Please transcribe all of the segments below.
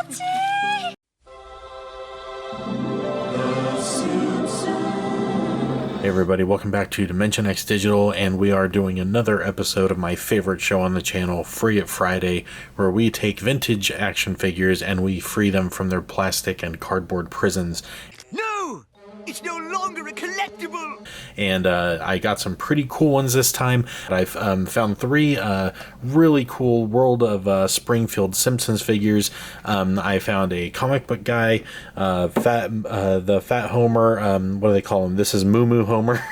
Hey everybody, welcome back to Dimension X Digital, and we are doing another episode of my favorite show on the channel, Free It Friday, where we take vintage action figures and we free them from their plastic and cardboard prisons. No! It's no longer a collectible! And I got some pretty cool ones this time. I've found three really cool World of Springfield Simpsons figures. I found a comic book guy, the Fat Homer, what do they call him? This is Moo Moo Homer.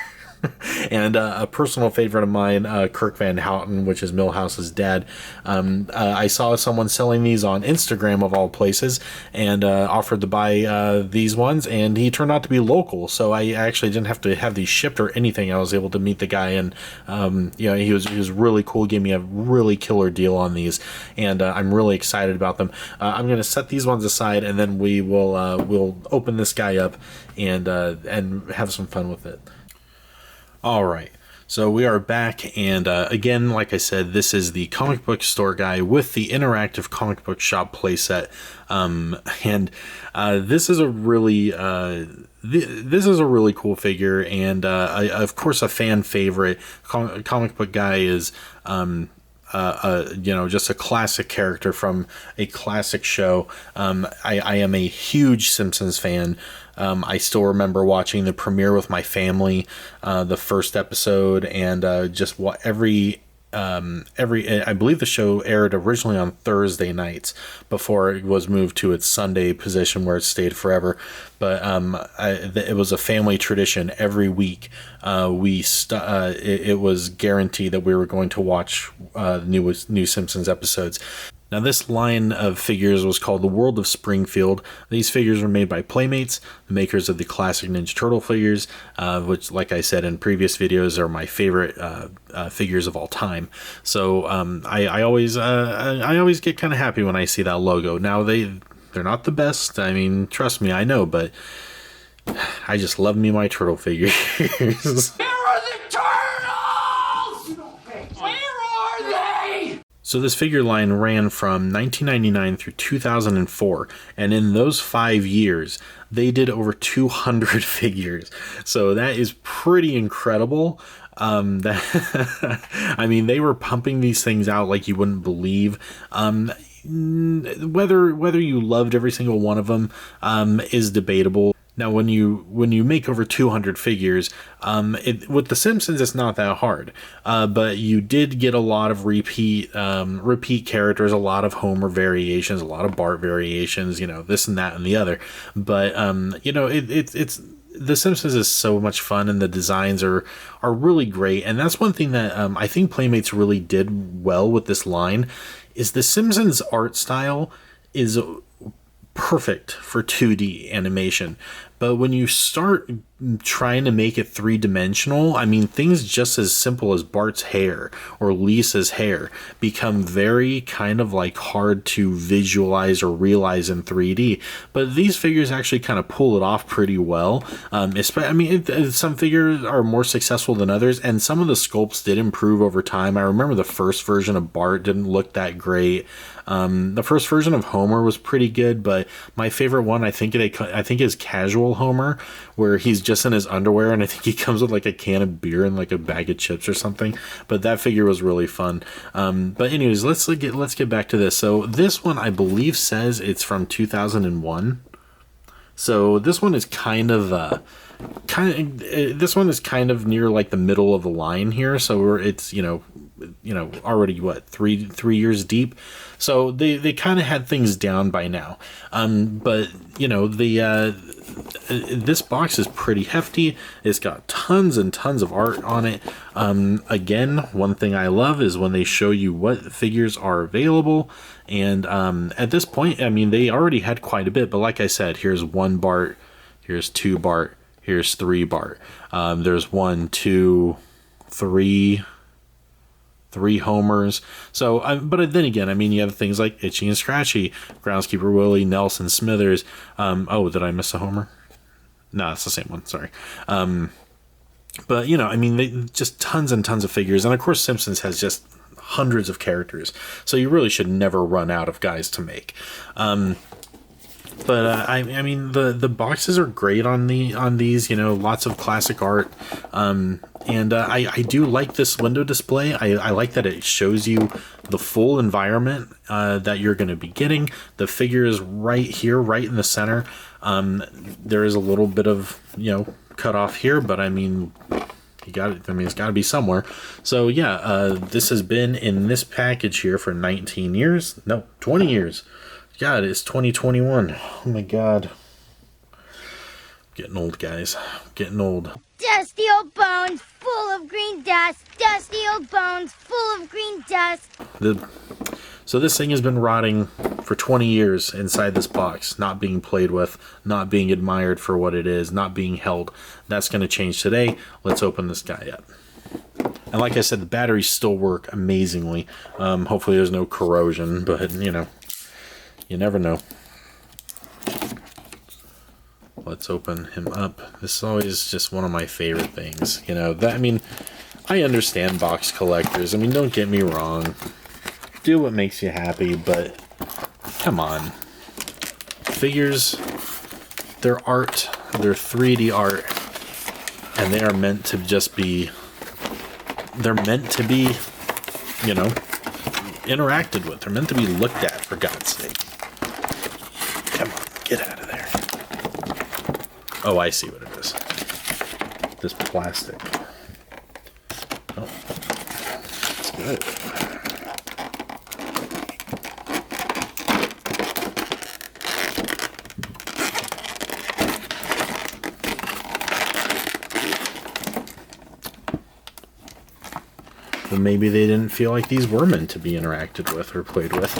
And a personal favorite of mine, Kirk Van Houten, which is Milhouse's dad. I saw someone selling these on Instagram of all places, and offered to buy these ones, and he turned out to be local, so I actually didn't have to have these shipped or anything. I was able to meet the guy, and he was really cool, gave me a really killer deal on these, and I'm really excited about them. I'm going to set these ones aside, and then we'll open this guy up and have some fun with it. Alright, so we are back, and again, like I said, this is the comic book store guy with the interactive comic book shop playset, and this is a really cool figure, and of course a fan favorite. Comic book guy is just a classic character from a classic show. I am a huge Simpsons fan. I still remember watching the premiere with my family, the first episode, and just every I believe the show aired originally on Thursday nights before it was moved to its Sunday position where it stayed forever. But it was a family tradition. Every week it was guaranteed that we were going to watch new Simpsons episodes. Now, this line of figures was called the World of Springfield. These figures were made by Playmates, the makers of the classic Ninja Turtle figures, which, like I said in previous videos, are my favorite figures of all time. So I always get kind of happy when I see that logo. Now, they're not the best. I mean, trust me, I know, but I just love me my turtle figures. So this figure line ran from 1999 through 2004, and in those 5 years, they did over 200 figures. So that is pretty incredible. I mean, they were pumping these things out like you wouldn't believe. Whether you loved every single one of them is debatable. Now, when you make over 200 figures, with The Simpsons, it's not that hard. But you did get a lot of repeat characters, a lot of Homer variations, a lot of Bart variations, this and that and the other. But it's The Simpsons is so much fun, and the designs are really great. And that's one thing that I think Playmates really did well with this line, is The Simpsons art style is perfect for 2D animation, but when you start trying to make it three-dimensional, I mean, things just as simple as Bart's hair or Lisa's hair become very kind of like hard to visualize or realize in 3D. But these figures actually kind of pull it off pretty well. Some figures are more successful than others, and some of the sculpts did improve over time. I remember the first version of Bart didn't look that great. The first version of Homer was pretty good, but my favorite one I think is Casual Homer, where he's just in his underwear, and I think he comes with like a can of beer and like a bag of chips or something. But that figure was really fun. But anyways, let's get back to this. So this one I believe says it's from 2001. So this one is kind of near like the middle of the line here. So it's already what, three years deep. So they kind of had things down by now. But this box is pretty hefty. It's got tons and tons of art on it. Again, one thing I love is when they show you what figures are available. And at this point, I mean, they already had quite a bit. But like I said, here's 1 Bart, here's 2 Bart, here's 3 Bart. There's 1, 2, 3 Homers. So, but then again, I mean, you have things like Itchy and Scratchy, Groundskeeper Willie, Nelson Smithers. Did I miss a Homer? No, it's the same one. Sorry. But I mean, they just tons and tons of figures, and of course, Simpsons has just hundreds of characters, so you really should never run out of guys to make. But I mean the boxes are great on these, you know, lots of classic art, and I do like this window display. I like that it shows you the full environment that you're going to be getting. The figure is right here, right in the center. There is a little bit of, you know, cut off here, but I mean, you got it. I mean, it's got to be somewhere. So yeah, this has been in this package here for 19 years. No, 20 years. God, it's 2021. Oh my God. Getting old, guys. Getting old. Dusty old bones full of green dust. Dusty old bones full of green dust. So this thing has been rotting for 20 years inside this box, not being played with, not being admired for what it is, not being held. That's going to change today. Let's open this guy up. And like I said, the batteries still work amazingly. Hopefully there's no corrosion, but you know, you never know. Let's open him up. This is always just one of my favorite things. You know, that, I mean, I understand box collectors. I mean, don't get me wrong. Do what makes you happy, but come on. Figures, they're art. They're 3D art. And they are meant to just be, they're meant to be, you know, interacted with. They're meant to be looked at, for God's sake. Come on, get out of there. Oh, I see what it is. This plastic. Oh, it's good. But maybe they didn't feel like these were meant to be interacted with or played with.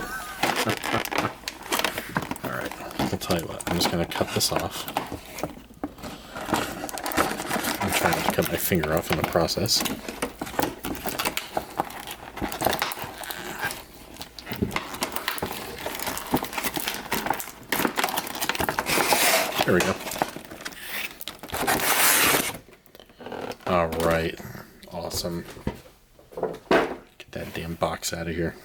Alright, I'll tell you what. I'm just going to cut this off. I'm trying to cut my finger off in the process. There we go. Alright. Awesome. Get that damn box out of here.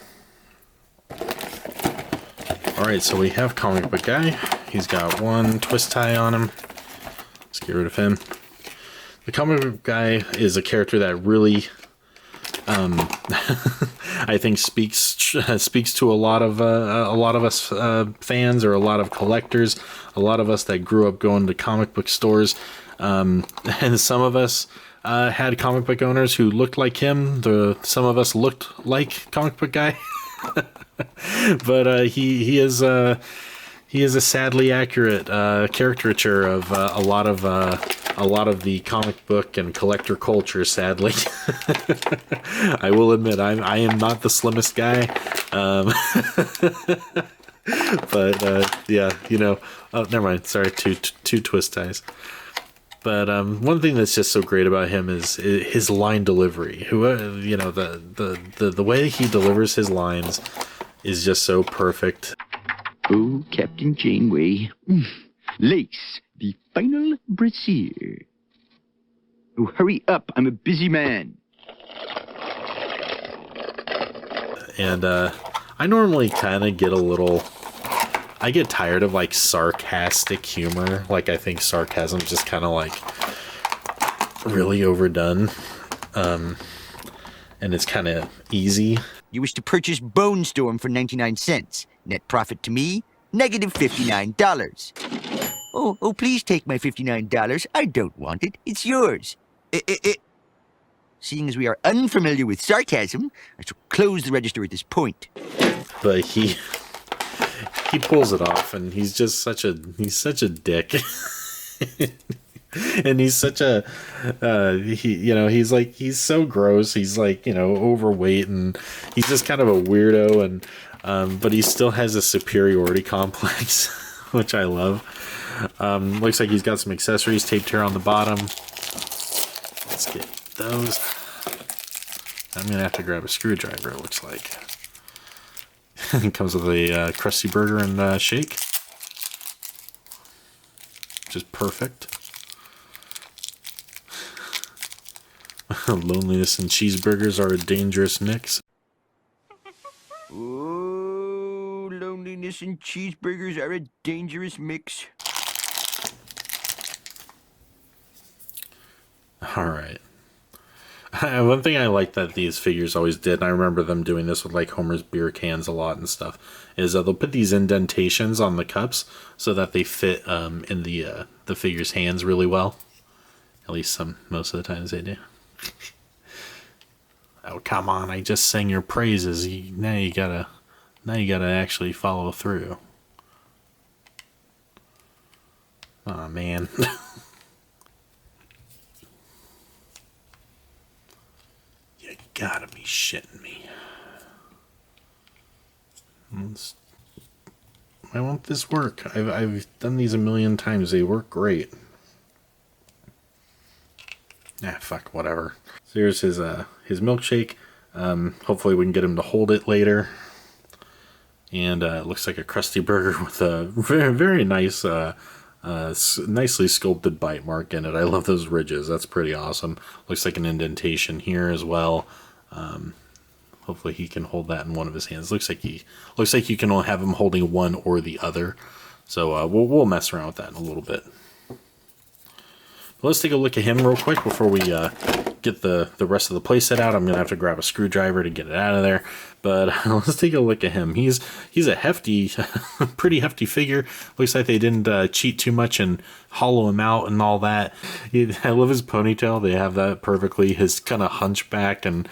Alright, so we have Comic Book Guy. He's got one twist tie on him. Let's get rid of him. The Comic Book Guy is a character that really, I think speaks to a lot of us fans, or a lot of collectors, a lot of us that grew up going to comic book stores, and some of us had comic book owners who looked like him. Some of us looked like Comic Book Guy, but he is a sadly accurate caricature of a lot of the comic book and collector culture. Sadly, I will admit I am not the slimmest guy, but yeah, you know. Oh, never mind. Sorry, two twist ties. But one thing that's just so great about him is his line delivery. You know, the way he delivers his lines is just so perfect. Oh, Captain Janeway. Lace, the final brassiere. Oh, hurry up. I'm a busy man. And I normally kind of get I get tired of like sarcastic humor. Like, I think sarcasm's just kind of like really overdone. And it's kind of easy. You wish to purchase Bone Storm for 99 cents. Net profit to me, negative $59. Oh, please take my $59. I don't want it. It's yours. Seeing as we are unfamiliar with sarcasm, I shall close the register at this point. But he pulls it off, and he's just such a dick. And he's such a he's so gross. He's like, you know, overweight, and he's just kind of a weirdo, and but he still has a superiority complex, which I love. Looks like he's got some accessories taped here on the bottom. Let's get those. I'm gonna have to grab a screwdriver, it looks like. It comes with a crusty burger and shake, which is perfect. Loneliness and cheeseburgers are a dangerous mix. Oh, loneliness lettuce and cheeseburgers are a dangerous mix. All right. One thing I like that these figures always did, and I remember them doing this with like Homer's beer cans a lot and stuff, is they'll put these indentations on the cups so that they fit in the figure's hands really well. At least most of the times they do. Oh, come on! I just sang your praises. Now you gotta actually follow through. Oh man. You gotta be shitting me. Why won't this work? I've done these a million times. They work great. Ah, fuck, whatever. So here's his milkshake. Hopefully we can get him to hold it later. And it looks like a Krusty Burger with a very, very nice, nicely sculpted bite mark in it. I love those ridges. That's pretty awesome. Looks like an indentation here as well. Hopefully he can hold that in one of his hands. Looks like you can only have him holding one or the other. So we'll mess around with that in a little bit. Let's take a look at him real quick before we get the rest of the playset out. I'm gonna have to grab a screwdriver to get it out of there. But let's take a look at him. He's a hefty, pretty hefty figure. Looks like they didn't cheat too much and hollow him out and all that. I love his ponytail. They have that perfectly. His kind of hunchback and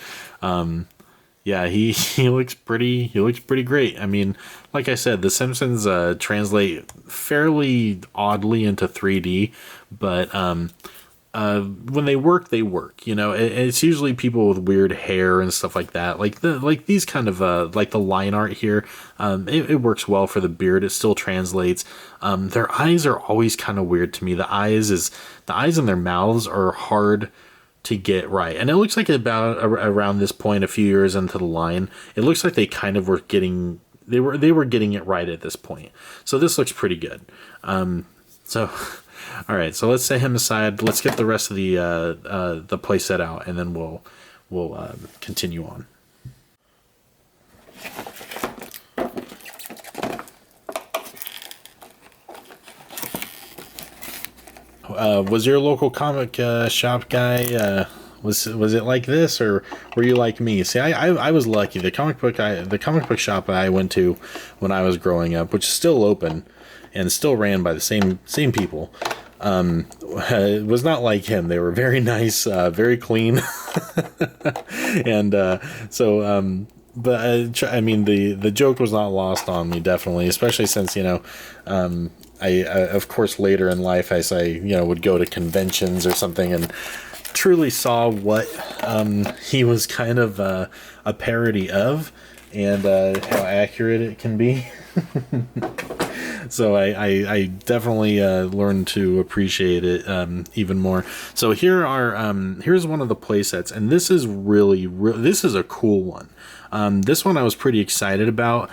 yeah, he looks pretty great. I mean, like I said, the Simpsons translate fairly oddly into 3D, but when they work, they work. You know, it's usually people with weird hair and stuff like that. Like these kind of like the line art here. It works well for the beard. It still translates. Their eyes are always kind of weird to me. The eyes in their mouths are hard to get right, and it looks like about around this point, a few years into the line, it looks like they kind of were getting getting it right at this point. So this looks pretty good. So all right, so let's set him aside. Let's get the rest of the play set out, and then we'll continue on. Was your local comic shop guy? Was it like this, or were you like me? See, I was lucky. The comic book shop I went to when I was growing up, which is still open and still ran by the same people, was not like him. They were very nice, very clean, and but I mean, the joke was not lost on me, definitely, especially since, you know, I of course later in life, as I, you know, would go to conventions or something and truly saw what he was kind of a parody of, and how accurate it can be. So I definitely learned to appreciate it even more. So here's one of the play sets, and this is this is a cool one. This one I was pretty excited about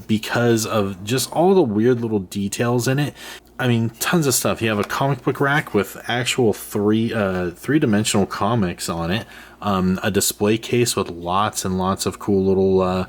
because of just all the weird little details in it. I mean, tons of stuff. You have a comic book rack with actual three-dimensional comics on it, a display case with lots and lots of cool little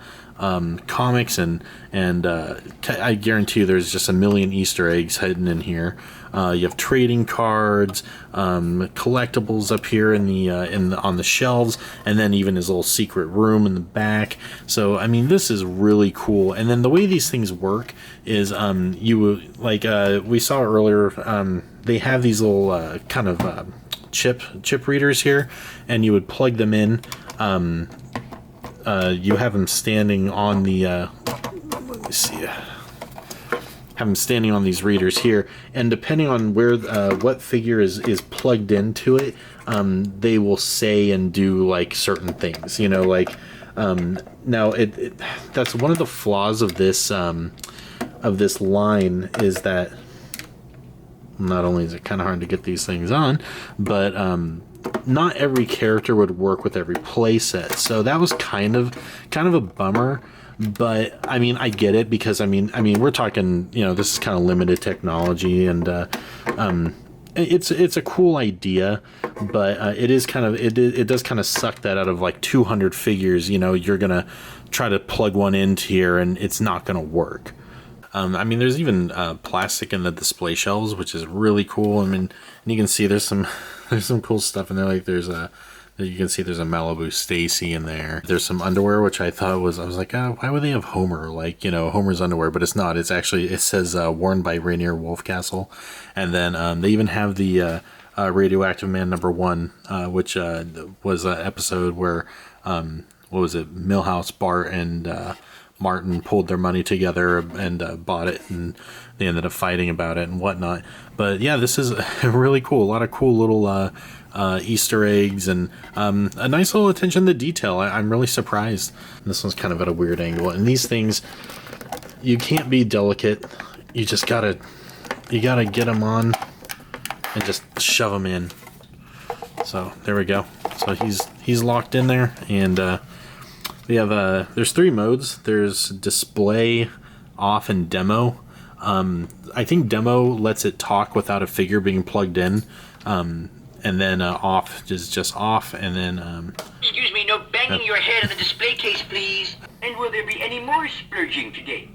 comics, and I guarantee you there's just a million Easter eggs hidden in here. You have trading cards, collectibles up here on the shelves, and then even his little secret room in the back. So I mean, this is really cool. And then the way these things work is we saw earlier, they have these little kind of chip readers here, and you would plug them in. You have them standing on the let me see, have them standing on these readers here, and depending on where what figure is plugged into it, they will say and do like certain things, you know, like now that's one of the flaws of this line, is that not only is it kind of hard to get these things on, but not every character would work with every playset. So that was kind of a bummer. But I mean, I get it, because I mean we're talking, you know, this is kind of limited technology, and it's a cool idea, but it is kind of it does kind of suck that out of like 200 figures, you know, you're gonna try to plug one into here and it's not gonna work. I mean, there's even plastic in the display shelves, which is really cool. I mean, and you can see there's some cool stuff in there. Like you can see there's a Malibu Stacy in there. There's some underwear, which I was like, oh, why would they have Homer? Like, Homer's underwear, but it's not. It's actually, it says worn by Rainier Wolfcastle. And then they even have the Radioactive Man #1, which was an episode where, what was it? Milhouse, Bart, and Martin pulled their money together and bought it, and they ended up fighting about it and whatnot. But yeah, this is really cool. A lot of cool little Easter eggs and a nice little attention to detail. I'm really surprised. This one's kind of at a weird angle. And these things, you can't be delicate. You just gotta get them on and just shove them in. So there we go. So he's locked in there, and we have there's 3 modes. There's display, off, and demo. I think demo lets it talk without a figure being plugged in. And then off is just off, and then Excuse me, no banging your head on the display case, please. And will there be any more splurging today?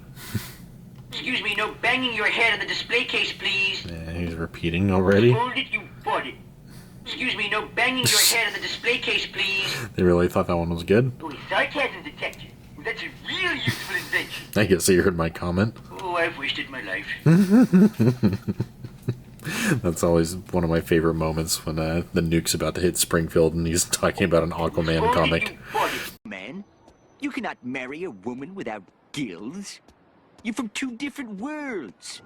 Excuse me, no banging your head on the display case, please. yeah, he's repeating already. Hold it, you bought it. Excuse me, no banging your head on the display case, please. They really thought that one was good. Oh, sarcasm detector. Well, that's a real useful invention. I guess you heard my comment. Oh, I've wasted my life. That's always one of my favorite moments when the nuke's about to hit Springfield and he's talking about an Aquaman Hold it, comic. you bought it. Man, you cannot marry a woman without gills. You're from 2 different worlds.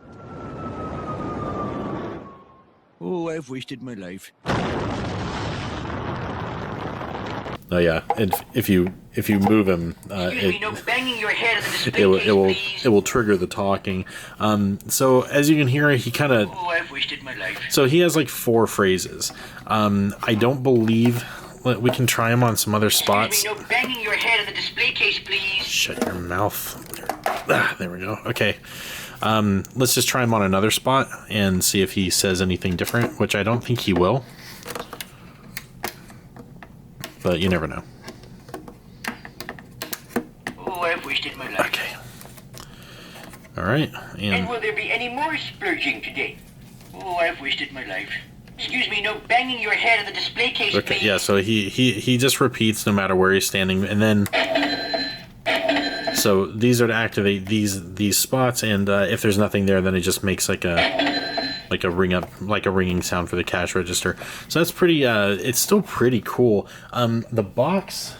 Oh, I've wasted my life. Oh yeah, and if you move him, Excuse me, no banging your head on the display case, please. it will trigger the talking. So as you can hear, he kind of. Oh, I've wasted my life. So he has like 4 phrases. I don't believe we can try him on some other spots. Excuse me, no banging your head on the display case, please. Shut your mouth. There we go. Okay. Let's just try him on another spot and see if he says anything different, which I don't think he will. But you never know. Oh, I've wasted my life. Okay. All right. And will there be any more splurging today? Oh, I've wasted my life. Excuse me, no banging your head on the display case, Okay. please. Yeah. So he just repeats no matter where he's standing, and then. So these are to activate these spots, and if there's nothing there, then it just makes like a ringing sound for the cash register. So that's pretty. It's still pretty cool. The box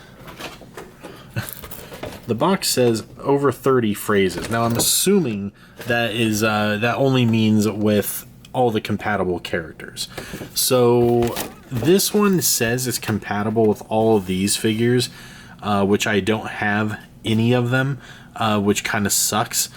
says over 30 phrases. Now I'm assuming that is that only means with all the compatible characters. So this one says it's compatible with all of these figures, which I don't have any of them, which kind of sucks.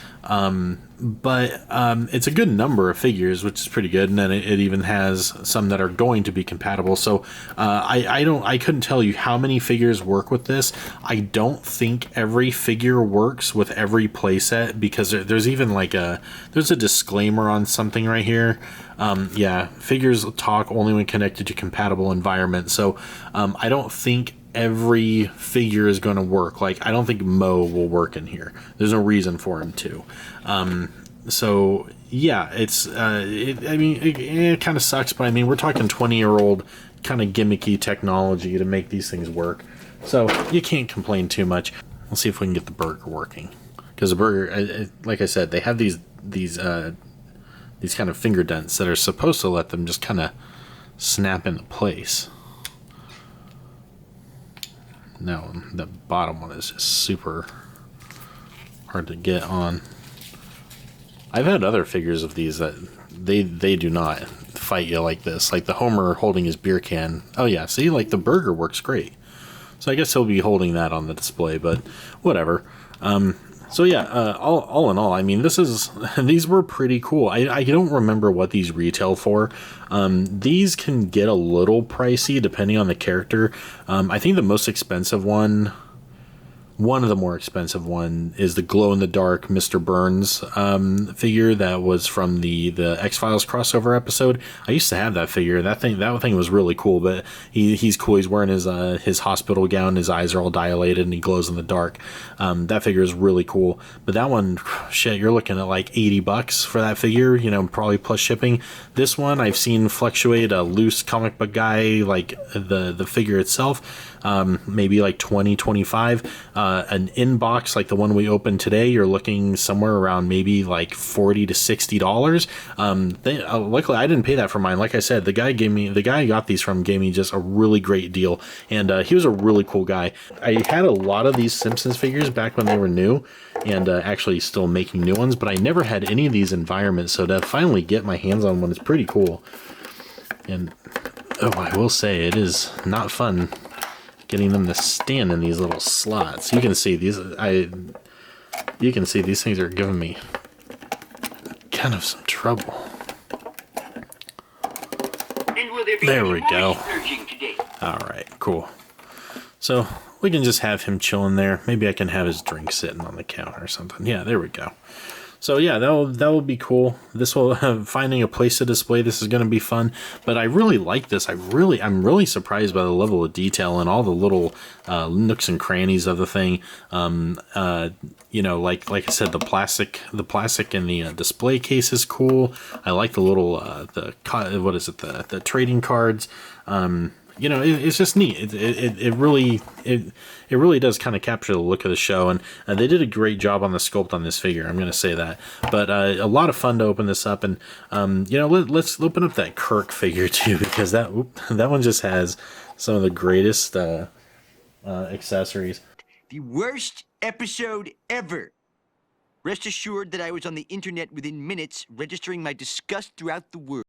But it's a good number of figures, which is pretty good, and then it even has some that are going to be compatible. So I couldn't tell you how many figures work with this. I don't think every figure works with every playset, because there's even like there's a disclaimer on something right here. Yeah, figures talk only when connected to compatible environments. So I don't think every figure is going to work. Like, I don't think Mo will work in here. There's no reason for him to. So yeah, it's it kind of sucks, but I mean, we're talking 20-year-old kind of gimmicky technology to make these things work, so you can't complain too much. Let's see if we can get the burger working, because the burger, like I said, they have these kind of finger dents that are supposed to let them just kind of snap into place. No, the bottom one is just super hard to get on. I've had other figures of these that they do not fight you like this. Like the Homer holding his beer can. Oh yeah, see, like the burger works great. So I guess he'll be holding that on the display, but whatever. So yeah, all in all, I mean, these were pretty cool. I don't remember what these retail for. These can get a little pricey depending on the character. I think the most expensive one one of the more expensive one is the glow-in-the-dark Mr. Burns figure that was from the X-Files crossover episode. I used to have that figure. That thing was really cool, but he's cool. He's wearing his hospital gown. His eyes are all dilated, and he glows in the dark. That figure is really cool. But that one, shit, you're looking at like $80 for that figure, probably plus shipping. This one I've seen fluctuate. A loose comic book guy, like the figure itself, maybe like 20, 25. An inbox like the one we opened today, you're looking somewhere around maybe like $40 to $60. Luckily I didn't pay that for mine. Like I said, the guy I got these from gave me just a really great deal, and he was a really cool guy. I had a lot of these Simpsons figures back when they were new, and actually still making new ones, but I never had any of these environments, so to finally get my hands on one is pretty cool. And I will say, it is not fun getting them to stand in these little slots. You can see these. You can see these things are giving me kind of some trouble. There we go. All right, cool. So we can just have him chilling there. Maybe I can have his drink sitting on the counter or something. Yeah, there we go. So yeah, that will be cool. This will finding a place to display this is going to be fun. But I really like this. I'm really surprised by the level of detail and all the little nooks and crannies of the thing. Like I said, the plastic in the display case is cool. I like the little the trading cards. It's just neat. It really does kind of capture the look of the show, and they did a great job on the sculpt on this figure. I'm going to say that. But a lot of fun to open this up, and let's open up that Kirk figure too, because that one just has some of the greatest accessories. The worst episode ever. Rest assured that I was on the internet within minutes, registering my disgust throughout the world.